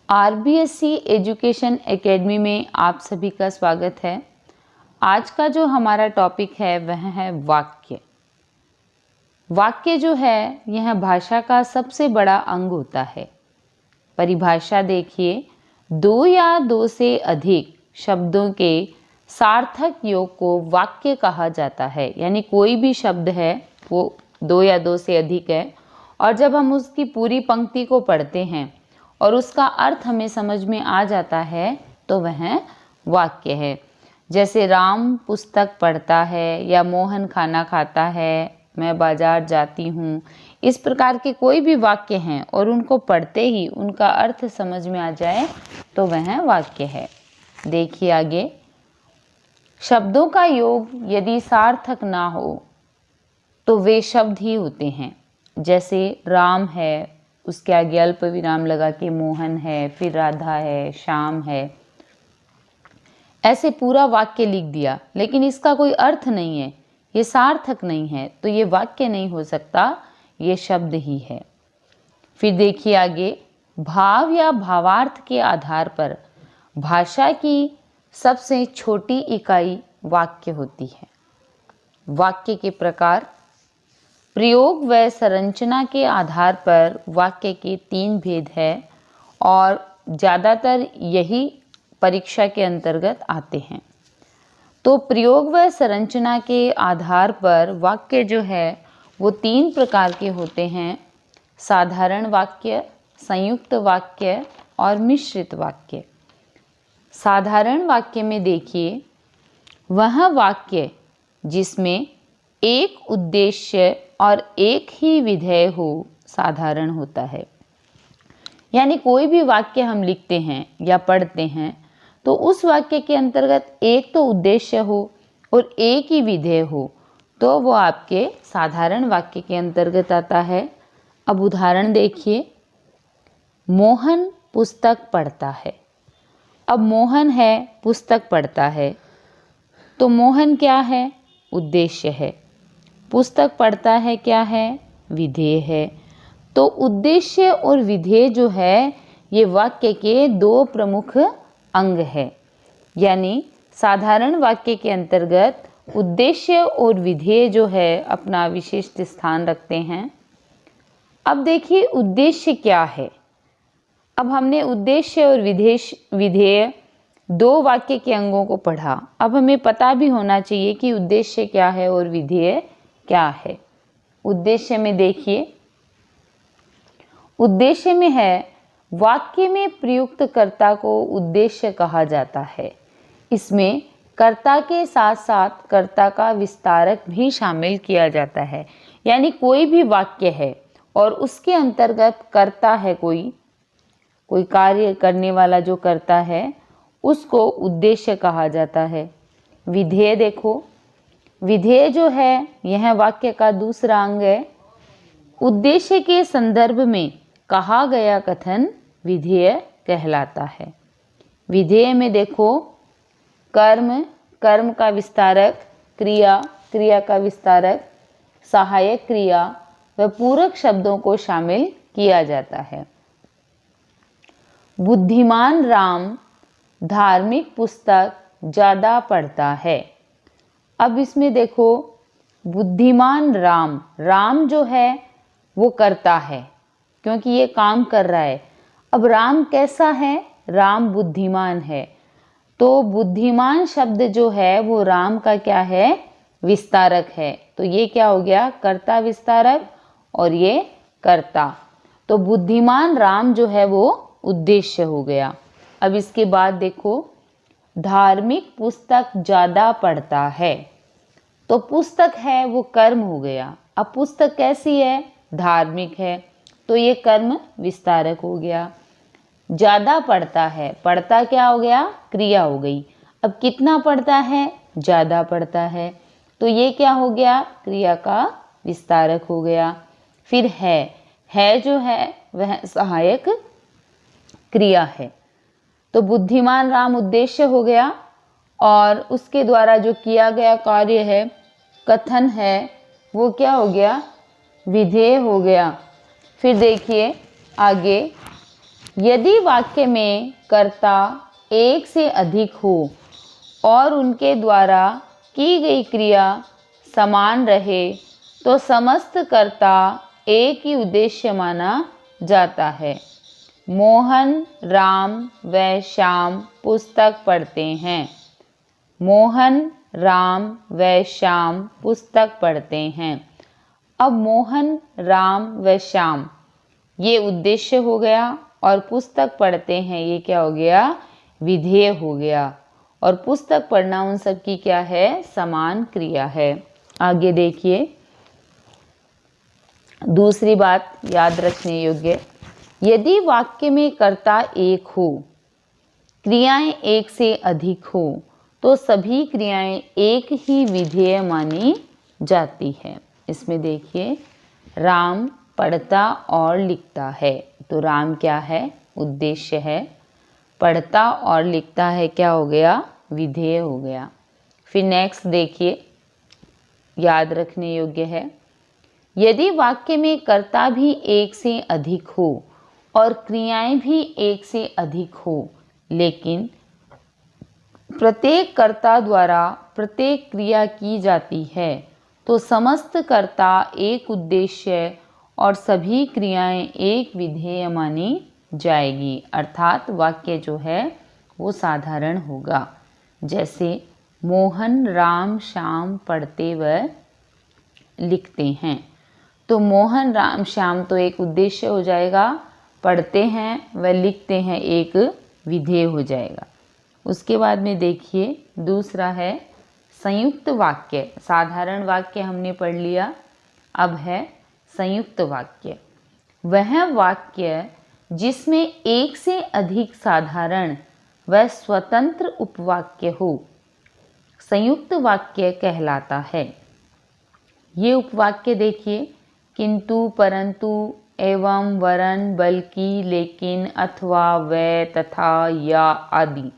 RBSC education academy में आप सभी का स्वागत है। आज का जो हमारा टॉपिक है वह है वाक्य। वाक्य जो है यह भाषा का सबसे बड़ा अंग होता है। परिभाषा देखिए, दो या दो से अधिक शब्दों के सार्थक योग को वाक्य कहा जाता है। यानी कोई भी शब्द है वो दो या दो से अधिक है और जब हम उसकी पूरी पंक्ति को पढ़ते हैं और उसका अर्थ हमें समझ में आ जाता है तो वह वाक्य है। जैसे राम पुस्तक पढ़ता है या मोहन खाना खाता है, मैं बाजार जाती हूँ। इस प्रकार के कोई भी वाक्य हैं और उनको पढ़ते ही उनका अर्थ समझ में आ जाए तो वह वाक्य है। देखिए आगे, शब्दों का योग यदि सार्थक ना हो तो वे शब्द ही होते हैं। जैसे राम है, उसके आगे अल्प विराम लगा के मोहन है, फिर राधा है, श्याम है। ऐसे पूरा वाक्य लिख दिया लेकिन इसका कोई अर्थ नहीं है, ये सार्थक नहीं है, तो ये वाक्य नहीं हो सकता, ये शब्द ही है। फिर देखिए आगे, भाव या भावार्थ के आधार पर भाषा की सबसे छोटी इकाई वाक्य होती है। वाक्य के प्रकार, प्रयोग व संरचना के आधार पर वाक्य के 3 भेद हैं और ज़्यादातर यही परीक्षा के अंतर्गत आते हैं। तो प्रयोग व संरचना के आधार पर वाक्य जो है वो 3 प्रकार के होते हैं: साधारण वाक्य, संयुक्त वाक्य और मिश्रित वाक्य। साधारण वाक्य में देखिए, वह वाक्य जिसमें एक उद्देश्य और एक ही विधेय हो साधारण होता है। यानी कोई भी वाक्य हम लिखते हैं या पढ़ते हैं तो उस वाक्य के अंतर्गत एक तो उद्देश्य हो और एक ही विधेय हो तो वो आपके साधारण वाक्य के अंतर्गत आता है। अब उदाहरण देखिए, मोहन पुस्तक पढ़ता है। अब मोहन है, पुस्तक पढ़ता है, तो मोहन क्या है? उद्देश्य है। पुस्तक पढ़ता है क्या है? विधेय है। तो उद्देश्य और विधेय जो है ये वाक्य के 2 प्रमुख अंग है। यानी साधारण वाक्य के अंतर्गत उद्देश्य और विधेय जो है अपना विशिष्ट स्थान रखते हैं। अब देखिए उद्देश्य क्या है। अब हमने उद्देश्य और विधेय 2 वाक्य के अंगों को पढ़ा। अब हमें पता भी होना चाहिए कि उद्देश्य क्या है और विधेय क्या है। उद्देश्य में देखिए, उद्देश्य में है वाक्य में प्रयुक्त कर्ता को उद्देश्य कहा जाता है। इसमें कर्ता के साथ साथ कर्ता का विस्तारक भी शामिल किया जाता है। यानी कोई भी वाक्य है और उसके अंतर्गत कर्ता है, कोई कार्य करने वाला जो कर्ता है उसको उद्देश्य कहा जाता है। विधेय देखो, विधेय जो है यह वाक्य का दूसरा अंग है। उद्देश्य के संदर्भ में कहा गया कथन विधेय कहलाता है। विधेय में देखो, कर्म का विस्तारक, क्रिया का विस्तारक, सहायक क्रिया व पूरक शब्दों को शामिल किया जाता है। बुद्धिमान राम धार्मिक पुस्तक ज़्यादा पढ़ता है। अब इसमें देखो, बुद्धिमान राम जो है वो करता है क्योंकि ये काम कर रहा है। अब राम कैसा है? राम बुद्धिमान है। तो बुद्धिमान शब्द जो है वो राम का क्या है? विस्तारक है। तो ये क्या हो गया? कर्ता विस्तारक और ये कर्ता। तो बुद्धिमान राम जो है वो उद्देश्य हो गया। अब इसके बाद देखो, धार्मिक पुस्तक ज़्यादा पढ़ता है। तो पुस्तक है वो कर्म हो गया। अब पुस्तक कैसी है? धार्मिक है, तो ये कर्म विस्तारक हो गया। ज़्यादा पढ़ता है, पढ़ता क्या हो गया? क्रिया हो गई। अब कितना पढ़ता है? ज़्यादा पढ़ता है, तो ये क्या हो गया? क्रिया का विस्तारक हो गया। फिर है जो है वह सहायक क्रिया है। तो बुद्धिमान राम उद्देश्य हो गया और उसके द्वारा जो किया गया कार्य है, कथन है, वो क्या हो गया? विधेय हो गया। फिर देखिए आगे, यदि वाक्य में कर्ता एक से अधिक हो और उनके द्वारा की गई क्रिया समान रहे तो समस्त कर्ता एक ही उद्देश्य माना जाता है। मोहन, राम व श्याम पुस्तक पढ़ते हैं। मोहन, राम व श्याम पुस्तक पढ़ते हैं। अब मोहन, राम व श्याम ये उद्देश्य हो गया और पुस्तक पढ़ते हैं ये क्या हो गया, विधेय हो गया। और पुस्तक पढ़ना उन सब की क्या है, समान क्रिया है। आगे देखिए, दूसरी बात याद रखने योग्य, यदि वाक्य में कर्ता एक हो, क्रियाएं एक से अधिक हो तो सभी क्रियाएं एक ही विधेय मानी जाती है। इसमें देखिए, राम पढ़ता और लिखता है, तो राम क्या है, उद्देश्य है। पढ़ता और लिखता है क्या हो गया, विधेय हो गया। फिर नेक्स्ट देखिए, याद रखने योग्य है, यदि वाक्य में कर्ता भी एक से अधिक हो और क्रियाएं भी एक से अधिक हो, लेकिन प्रत्येक कर्ता द्वारा प्रत्येक क्रिया की जाती है, तो समस्त कर्ता एक उद्देश्य और सभी क्रियाएं एक विधेय मानी जाएगी। अर्थात वाक्य जो है वो साधारण होगा। जैसे मोहन, राम, श्याम पढ़ते व लिखते हैं, तो मोहन, राम, श्याम तो एक उद्देश्य हो जाएगा, पढ़ते हैं व लिखते हैं एक विधेय हो जाएगा। उसके बाद में देखिए, दूसरा है संयुक्त वाक्य। साधारण वाक्य हमने पढ़ लिया, अब है संयुक्त वाक्य। वह वाक्य जिसमें एक से अधिक साधारण व स्वतंत्र उपवाक्य हो संयुक्त वाक्य कहलाता है। ये उपवाक्य देखिए, किंतु, परंतु, एवं, वरन, बल्कि, लेकिन, अथवा, व, तथा, या आदि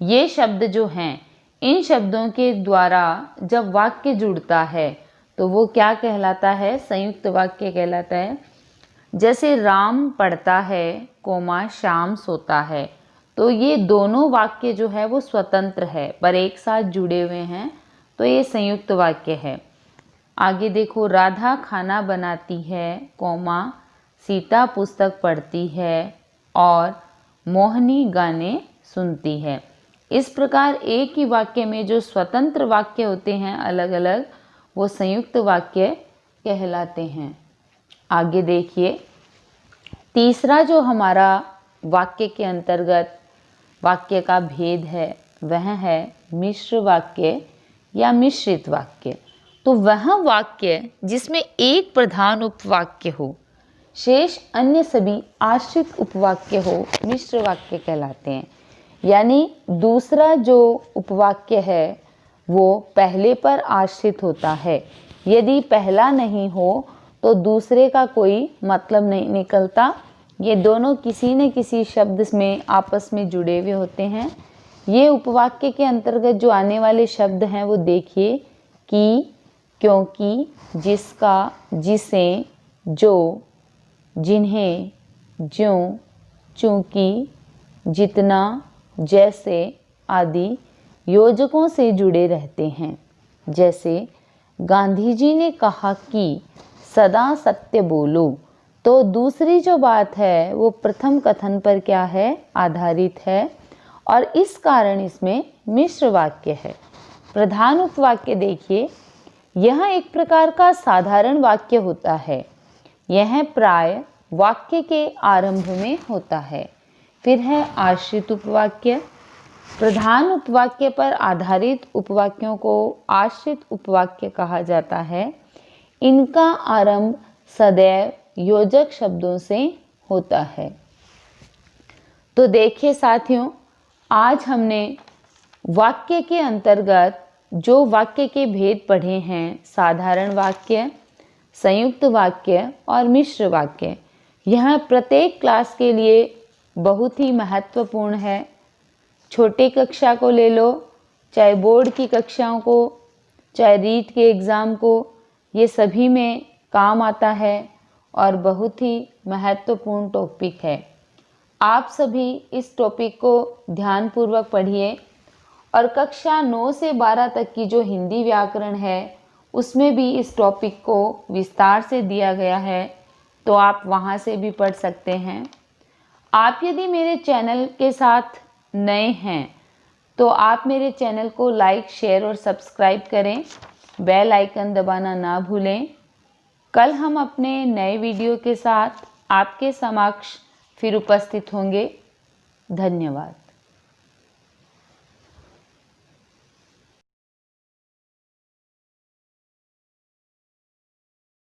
ये शब्द जो हैं, इन शब्दों के द्वारा जब वाक्य जुड़ता है तो वो क्या कहलाता है, संयुक्त वाक्य कहलाता है। जैसे राम पढ़ता है, कोमा, श्याम सोता है, तो ये दोनों वाक्य जो है वो स्वतंत्र है पर एक साथ जुड़े हुए हैं, तो ये संयुक्त वाक्य है। आगे देखो, राधा खाना बनाती है, कोमा, सीता पुस्तक पढ़ती है और मोहिनी गाने सुनती है। इस प्रकार एक ही वाक्य में जो स्वतंत्र वाक्य होते हैं अलग अलग, वो संयुक्त वाक्य कहलाते हैं। आगे देखिए, तीसरा जो हमारा वाक्य के अंतर्गत वाक्य का भेद है वह है मिश्र वाक्य या मिश्रित वाक्य। तो वह वाक्य जिसमें एक प्रधान उपवाक्य हो, शेष अन्य सभी आश्रित उपवाक्य हो, मिश्र वाक्य कहलाते हैं। यानी दूसरा जो उपवाक्य है वो पहले पर आश्रित होता है। यदि पहला नहीं हो तो दूसरे का कोई मतलब नहीं निकलता। ये दोनों किसी न किसी शब्द में आपस में जुड़े हुए होते हैं। ये उपवाक्य के अंतर्गत जो आने वाले शब्द हैं वो देखिए, कि, क्योंकि, जिसका, जिसे, जो, जिन्हें, ज्यों, चूंकि, जितना, जैसे आदि योजकों से जुड़े रहते हैं। जैसे गांधी जी ने कहा कि सदा सत्य बोलो, तो दूसरी जो बात है वो प्रथम कथन पर क्या है, आधारित है और इस कारण इसमें मिश्र वाक्य है। प्रधान उपवाक्य देखिए, यह एक प्रकार का साधारण वाक्य होता है। यह प्राय वाक्य के आरंभ में होता है। फिर है आश्रित उपवाक्य। प्रधान उपवाक्य पर आधारित उपवाक्यों को आश्रित उपवाक्य कहा जाता है। इनका आरंभ सदैव योजक शब्दों से होता है। तो देखिए साथियों, आज हमने वाक्य के अंतर्गत जो वाक्य के भेद पढ़े हैं, साधारण वाक्य, संयुक्त वाक्य और मिश्र वाक्य, यह प्रत्येक क्लास के लिए बहुत ही महत्वपूर्ण है। छोटे कक्षा को ले लो, चाहे बोर्ड की कक्षाओं को, चाहे रीट के एग्ज़ाम को, ये सभी में काम आता है और बहुत ही महत्वपूर्ण टॉपिक है। आप सभी इस टॉपिक को ध्यानपूर्वक पढ़िए और कक्षा 9 से 12 तक की जो हिंदी व्याकरण है उसमें भी इस टॉपिक को विस्तार से दिया गया है, तो आप वहाँ से भी पढ़ सकते हैं। आप यदि मेरे चैनल के साथ नए हैं तो आप मेरे चैनल को लाइक, शेयर और सब्सक्राइब करें। बेल आइकन दबाना ना भूलें। कल हम अपने नए वीडियो के साथ आपके समक्ष फिर उपस्थित होंगे। धन्यवाद।